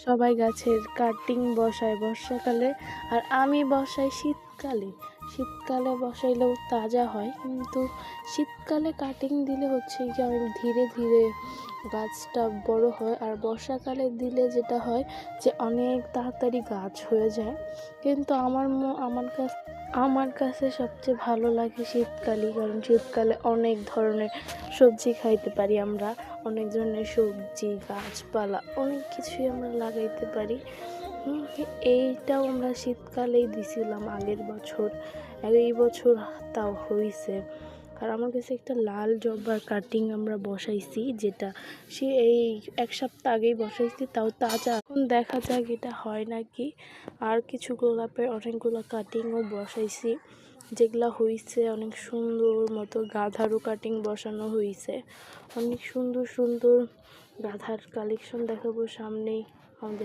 সবাই গাছের কাটিং বসায় বর্ষাকালে, আর আমি বসাই শীতকালে। শীতকালে বসাইলেও তাজা হয়, কিন্তু শীতকালে কাটিং দিলে হচ্ছে কি অনেক ধীরে ধীরে গাছটা বড় হয়, আর বর্ষাকালে দিলে যেটা হয় যে অনেক তাড়াতাড়ি গাছ হয়ে যায়। কিন্তু আমার কাছে সবচেয়ে ভালো লাগে শীতকালই, কারণ শীতকালে অনেক ধরনের সবজি খাইতে পারি আমরা। অনেক ধরনের সবজি গাছপালা অনেক কিছুই আমরা লাগাইতে পারি। এইটাও আমরা শীতকালেই দিছিলাম আগের বছর, এই বছর তাও হয়েছে। আর আমার কাছে একটা লাল জবার কাটিং আমরা বসাইছি, যেটা এই 1 সপ্তাহ আগেই বসাইছি, তাও তাজা। এখন দেখা যাক এটা হয় নাকি। আর কিছু গোলাপের অনেকগুলো কাটিংও বসাইছি, যেগুলা হয়েছে অনেক সুন্দর মতো। গাঁধারও কাটিং বসানো হয়েছে, অনেক সুন্দর সুন্দর গাঁধার কালেকশন দেখাবো সামনেই আমাদের।